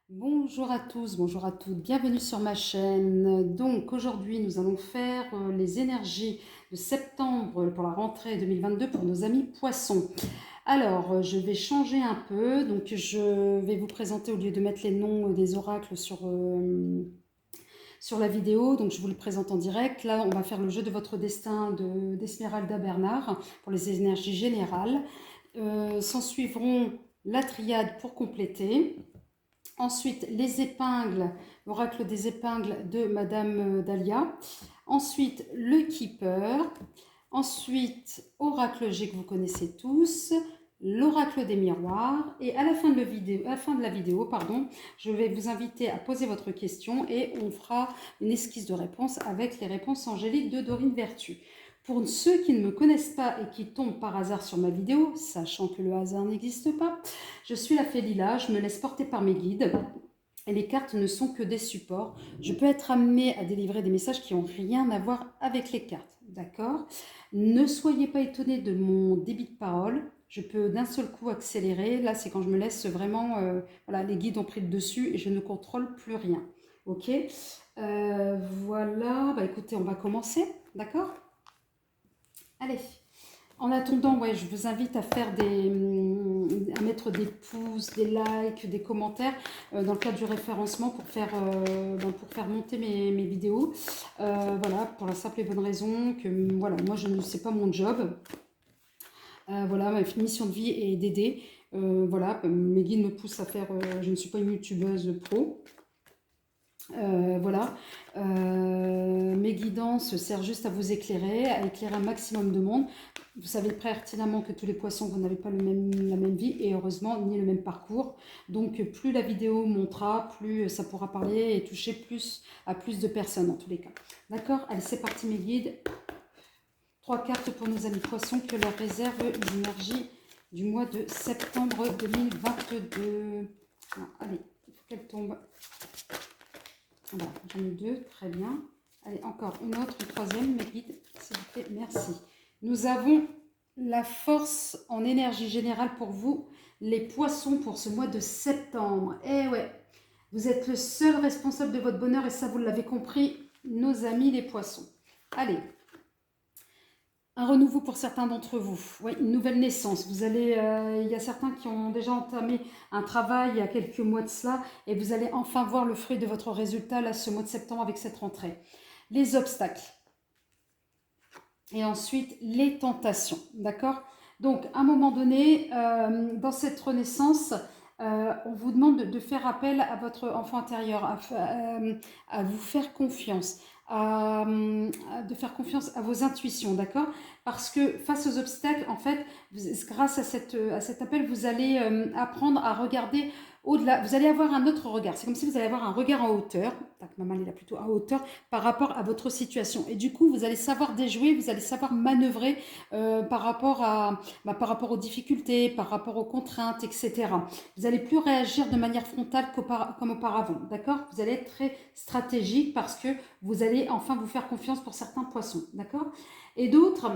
Bonjour à tous, bonjour à toutes, bienvenue sur ma chaîne. Donc aujourd'hui nous allons faire les énergies de septembre pour la rentrée 2022 pour nos amis poissons. Alors je vais changer un peu, donc je vais vous présenter au lieu de mettre les noms des oracles sur la vidéo, donc je vous le présente en direct. Là on va faire le jeu de votre destin d'Esmeralda Bernard pour les énergies générales. S'en suivront la triade pour compléter. Ensuite, les épingles, l'oracle des épingles de Madame Dahlia. Ensuite, le Keeper. Ensuite, oracle G que vous connaissez tous. L'oracle des miroirs. Et à la fin de la vidéo, je vais vous inviter à poser votre question et on fera une esquisse de réponse avec les réponses angéliques de Dorine Vertu. Pour ceux qui ne me connaissent pas et qui tombent par hasard sur ma vidéo, sachant que le hasard n'existe pas, je suis la fée Lila, je me laisse porter par mes guides et les cartes ne sont que des supports. Je peux être amenée à délivrer des messages qui n'ont rien à voir avec les cartes, d'accord? Ne soyez pas étonnés de mon débit de parole, je peux d'un seul coup accélérer. Là, c'est quand je me laisse vraiment, voilà, les guides ont pris le dessus et je ne contrôle plus rien, ok? Voilà, bah écoutez, on va commencer, d'accord? Allez, en attendant, ouais, je vous invite à à mettre des pouces, des likes, des commentaires dans le cadre du référencement pour faire monter mes vidéos. Voilà, pour la simple et bonne raison que voilà, moi je ne sais pas mon job. Voilà, ma mission de vie est d'aider. Voilà, mes guides me poussent à faire. Je ne suis pas une youtubeuse pro. Voilà, mes guidances servent juste à vous éclairer, à éclairer un maximum de monde. Vous savez pertinemment que tous les poissons, vous n'avez pas la même vie et heureusement ni le même parcours. Donc plus la vidéo montera, plus ça pourra parler et toucher à plus de personnes en tous les cas. D'accord? Allez, c'est parti mes guides. 3 cartes pour nos amis poissons que leur réserve l'énergie du mois de septembre 2022. Allez, il faut qu'elle tombe. Voilà, j'en ai 2, très bien. Allez, encore une autre, une troisième, mes guides, s'il vous plaît, merci. Nous avons la force en énergie générale pour vous, les poissons, pour ce mois de septembre. Eh ouais, vous êtes le seul responsable de votre bonheur et ça, vous l'avez compris, nos amis les poissons. Allez, un renouveau pour certains d'entre vous, oui, une nouvelle naissance. Vous allez, il y a certains qui ont déjà entamé un travail il y a quelques mois de cela et vous allez enfin voir le fruit de votre résultat là ce mois de septembre avec cette rentrée. Les obstacles et ensuite les tentations, d'accord? Donc à un moment donné, dans cette renaissance, on vous demande de faire appel à votre enfant intérieur, à vous faire confiance. De faire confiance à vos intuitions, d'accord? Parce que face aux obstacles, en fait, grâce à cet appel, vous allez apprendre à regarder au-delà. Vous allez avoir un autre regard. C'est comme si vous allez avoir un regard en hauteur. Maman, il est là plutôt en hauteur par rapport à votre situation. Et du coup, vous allez savoir déjouer, vous allez savoir manœuvrer par rapport aux difficultés, par rapport aux contraintes, etc. Vous n'allez plus réagir de manière frontale comme auparavant, d'accord? Vous allez être très stratégique parce que vous allez enfin vous faire confiance pour certains poissons, d'accord? Et d'autres,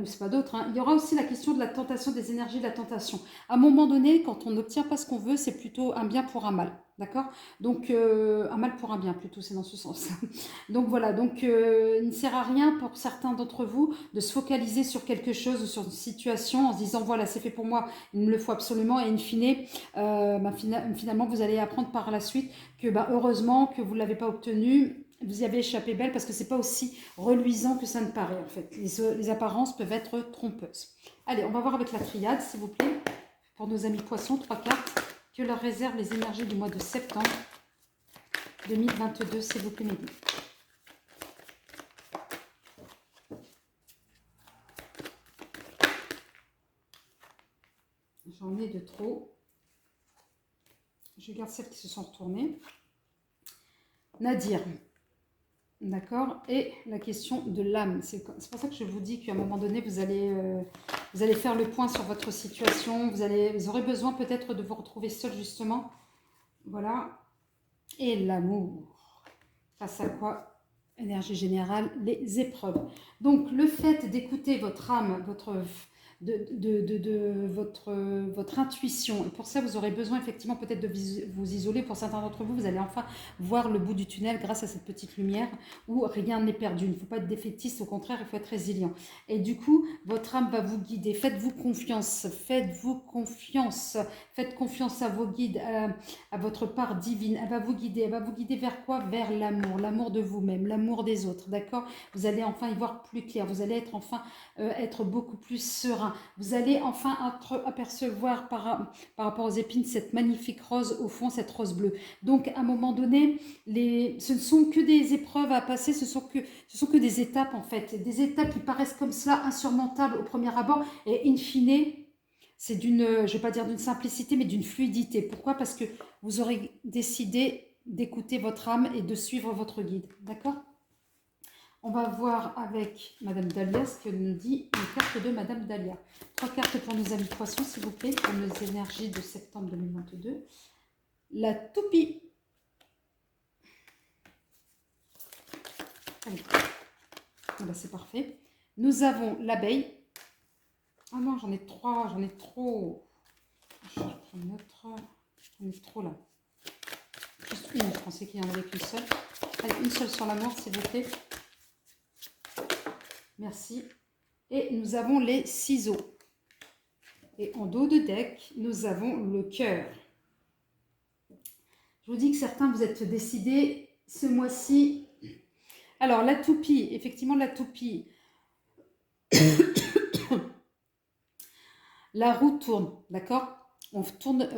c'est pas d'autres, hein, il y aura aussi la question de la tentation, des énergies de la tentation. À un moment donné, quand on n'obtient pas ce qu'on veut, c'est plutôt un bien pour un mal, d'accord? Donc, un mal pour un bien, plutôt, c'est dans ce sens. Donc voilà, donc il ne sert à rien pour certains d'entre vous de se focaliser sur quelque chose ou sur une situation en se disant, voilà, c'est fait pour moi, il me le faut absolument, et in fine, finalement, vous allez apprendre par la suite que, heureusement que vous ne l'avez pas obtenu, vous y avez échappé belle parce que c'est pas aussi reluisant que ça ne paraît en fait. Les apparences peuvent être trompeuses. Allez, on va voir avec la triade, s'il vous plaît, pour nos amis poissons, 3 cartes, que leur réservent les énergies du mois de septembre 2022, s'il vous plaît, mes guides. J'en ai de trop. Je garde celles qui se sont retournées. Nadir. D'accord? Et la question de l'âme. C'est pour ça que je vous dis qu'à un moment donné, vous allez faire le point sur votre situation. Vous aurez besoin peut-être de vous retrouver seul, justement. Voilà. Et l'amour. Face à quoi? Énergie générale, les épreuves. Donc, le fait d'écouter votre âme, votre intuition, et pour ça, vous aurez besoin effectivement peut-être de vous isoler. Pour certains d'entre vous, vous allez enfin voir le bout du tunnel grâce à cette petite lumière où rien n'est perdu. Il ne faut pas être défaitiste, au contraire, il faut être résilient. Et du coup, votre âme va vous guider. Faites-vous confiance, faites-vous confiance, faites confiance à vos guides, à votre part divine. Elle va vous guider vers quoi? Vers l'amour de vous-même, l'amour des autres, d'accord? Vous allez enfin y voir plus clair, vous allez être enfin être beaucoup plus serein. Vous allez enfin apercevoir par rapport aux épines cette magnifique rose au fond, cette rose bleue. Donc à un moment donné, ce ne sont que des épreuves à passer, ce sont que des étapes en fait, des étapes qui paraissent comme cela insurmontables au premier abord et in fine, c'est d'une, je ne vais pas dire d'une simplicité, mais d'une fluidité. Pourquoi? Parce que vous aurez décidé d'écouter votre âme et de suivre votre guide. D'accord? On va voir avec Madame Dahlia ce que nous dit une carte de Madame Dahlia. 3 cartes pour nos amis poissons, s'il vous plaît, pour nos énergies de septembre 2022. La toupie. Allez, voilà, c'est parfait. Nous avons l'abeille. Ah non, j'en ai 3, j'en ai trop. Je vais prendre une autre. J'en ai trop là. Juste une, je pensais qu'il y en avait qu'une seule. Allez, une seule sur la mort, s'il vous plaît. Merci. Et nous avons les ciseaux. Et en dos de deck, nous avons le cœur. Je vous dis que certains, vous êtes décidés ce mois-ci. Alors, la toupie, effectivement, la toupie. La roue tourne, d'accord? On tourne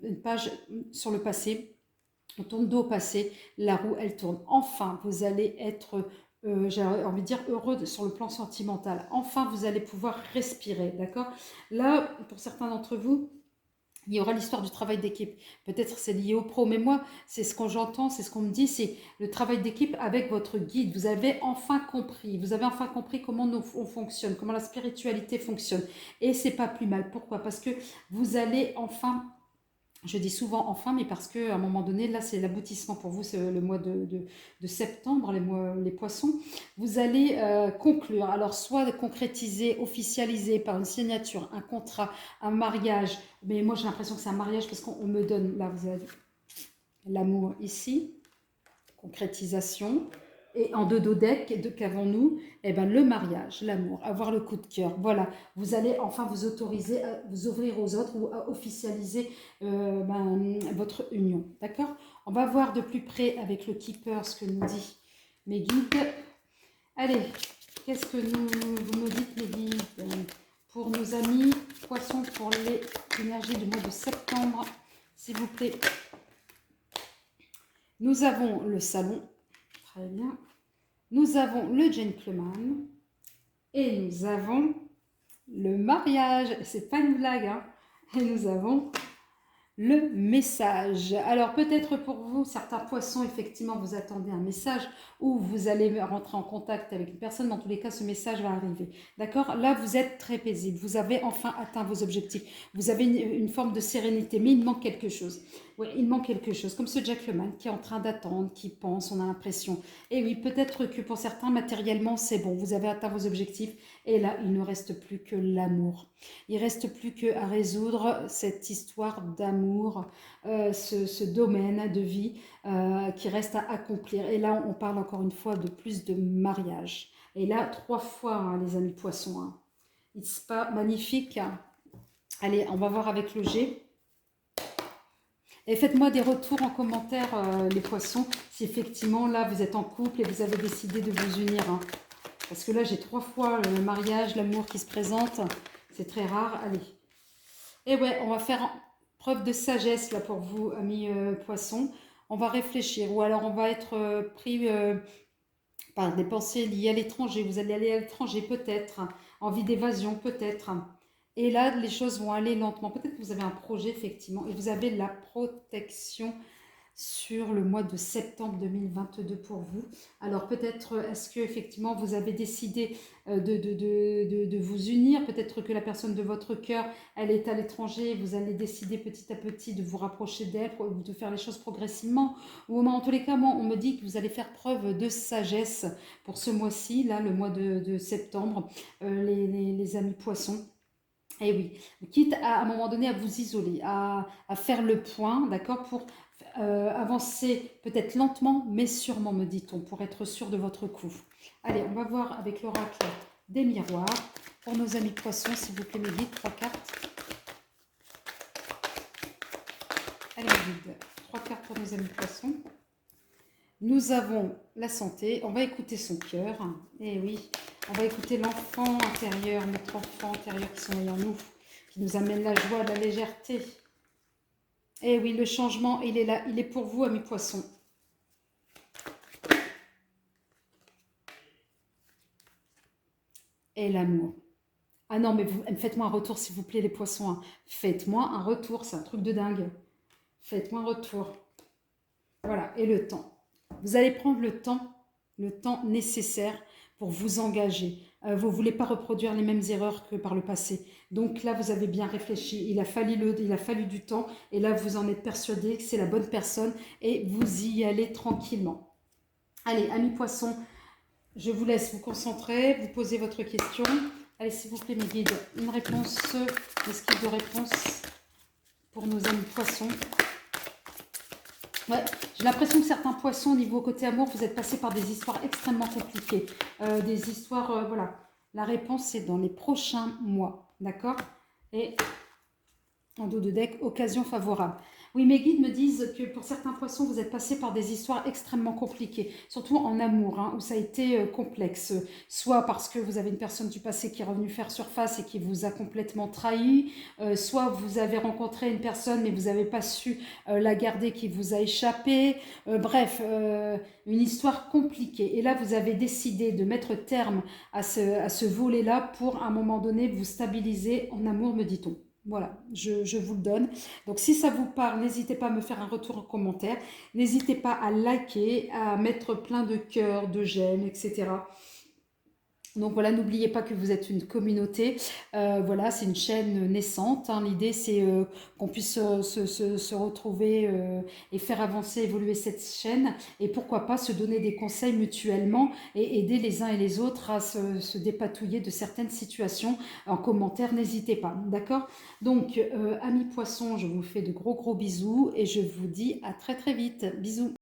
une page sur le passé. On tourne dos au passé. La roue, elle tourne. Enfin, vous allez être, j'ai envie de dire, heureux sur le plan sentimental. Enfin, vous allez pouvoir respirer, d'accord? Là, pour certains d'entre vous, il y aura l'histoire du travail d'équipe. Peut-être c'est lié au pro, mais moi, c'est ce que j'entends, c'est ce qu'on me dit, c'est le travail d'équipe avec votre guide. Vous avez enfin compris comment on fonctionne, comment la spiritualité fonctionne. Et c'est pas plus mal. Pourquoi? Parce que vous allez enfin, je dis souvent enfin, mais parce qu'à un moment donné, là, c'est l'aboutissement pour vous, c'est le mois de septembre, les poissons. Vous allez conclure. Alors, soit concrétiser, officialiser par une signature, un contrat, un mariage. Mais moi, j'ai l'impression que c'est un mariage parce qu'on me donne, là, vous avez l'amour ici, concrétisation. Et en deux deck, qu'avons-nous? Eh ben, le mariage, l'amour, avoir le coup de cœur. Voilà, vous allez enfin vous autoriser à vous ouvrir aux autres ou à officialiser votre union. D'accord? On va voir de plus près avec le keeper ce que nous dit mes guides. Allez, qu'est-ce que vous nous dites, mes guides? Pour nos amis poissons, pour les énergies du mois de septembre, s'il vous plaît. Nous avons le salon. Très bien. Nous avons le gentleman et nous avons le mariage. C'est pas une blague, hein. Et nous avons le message. Alors peut-être pour vous, certains poissons, effectivement, vous attendez un message ou vous allez rentrer en contact avec une personne. Dans tous les cas, ce message va arriver. D'accord? Là, vous êtes très paisible. Vous avez enfin atteint vos objectifs. Vous avez une forme de sérénité, mais il manque quelque chose. Oui, il manque quelque chose. Comme ce gentleman qui est en train d'attendre, qui pense, on a l'impression. Et oui, peut-être que pour certains, matériellement, c'est bon. Vous avez atteint vos objectifs. Et là, il ne reste plus que l'amour. Il ne reste plus qu'à résoudre cette histoire d'amour, ce domaine de vie qui reste à accomplir. Et là, on parle encore une fois de plus de mariage. Et là, 3 fois, hein, les amis poissons. Hein. It's pas magnifique. Allez, on va voir avec le G. Et faites-moi des retours en commentaire, les poissons, si effectivement, là, vous êtes en couple et vous avez décidé de vous unir. Hein. Parce que là, j'ai 3 fois le mariage, l'amour qui se présente. C'est très rare. Allez. Et ouais, on va faire preuve de sagesse, là, pour vous, amis poissons. On va réfléchir. Ou alors, on va être pris par des pensées liées à l'étranger. Vous allez aller à l'étranger, peut-être. Envie d'évasion, peut-être. Et là, les choses vont aller lentement. Peut-être que vous avez un projet, effectivement, et vous avez la protection sur le mois de septembre 2022 pour vous. Alors peut-être, est-ce que effectivement vous avez décidé de vous unir, peut-être que la personne de votre cœur, elle est à l'étranger, vous allez décider petit à petit de vous rapprocher d'elle, de faire les choses progressivement, ou en tous les cas, moi, on me dit que vous allez faire preuve de sagesse pour ce mois-ci, là, le mois de septembre, les amis poissons. Et oui, quitte à un moment donné à vous isoler, à faire le point, d'accord, pour avancer peut-être lentement, mais sûrement, me dit-on, pour être sûr de votre coup. Allez, on va voir avec l'oracle des miroirs. Pour nos amis poissons, s'il vous plaît, mes guides, 3 cartes. Allez, mes guides, 3 cartes pour nos amis poissons. Nous avons la santé, on va écouter son cœur. Et oui, on va écouter l'enfant intérieur, notre enfant intérieur qui sommeille en nous, qui nous amène la joie, la légèreté. Et oui, le changement, il est là, il est pour vous, amis poissons. Et l'amour. Ah non, mais faites-moi un retour, s'il vous plaît, les poissons. Hein. Faites-moi un retour, c'est un truc de dingue. Faites-moi un retour. Voilà, et le temps. Vous allez prendre le temps nécessaire pour vous engager. Vous ne voulez pas reproduire les mêmes erreurs que par le passé. Donc là, vous avez bien réfléchi. Il a fallu du temps. Et là, vous en êtes persuadé que c'est la bonne personne. Et vous y allez tranquillement. Allez, amis poissons, je vous laisse vous concentrer. Vous posez votre question. Allez, s'il vous plaît, mes guides, une réponse, une skill de réponse pour nos amis poissons. Ouais, j'ai l'impression que certains poissons, au niveau côté amour, vous êtes passés par des histoires extrêmement compliquées. Des histoires, voilà. La réponse, c'est dans les prochains mois, d'accord? Et en dos de deck, occasion favorable. Oui, mes guides me disent que pour certains poissons, vous êtes passés par des histoires extrêmement compliquées, surtout en amour, hein, où ça a été complexe. Soit parce que vous avez une personne du passé qui est revenue faire surface et qui vous a complètement trahi, soit vous avez rencontré une personne mais vous n'avez pas su la garder, qui vous a échappé. Bref, une histoire compliquée. Et là, vous avez décidé de mettre terme à ce volet-là pour, à un moment donné, vous stabiliser en amour, me dit-on. Voilà, je vous le donne. Donc, si ça vous parle, n'hésitez pas à me faire un retour en commentaire. N'hésitez pas à liker, à mettre plein de cœurs, de j'aime, etc. Donc voilà, n'oubliez pas que vous êtes une communauté. Voilà, c'est une chaîne naissante. Hein. L'idée, c'est qu'on puisse se retrouver et faire avancer, évoluer cette chaîne. Et pourquoi pas se donner des conseils mutuellement et aider les uns et les autres à se dépatouiller de certaines situations. En commentaire, n'hésitez pas. D'accord? Donc, amis poissons, je vous fais de gros bisous et je vous dis à très très vite. Bisous.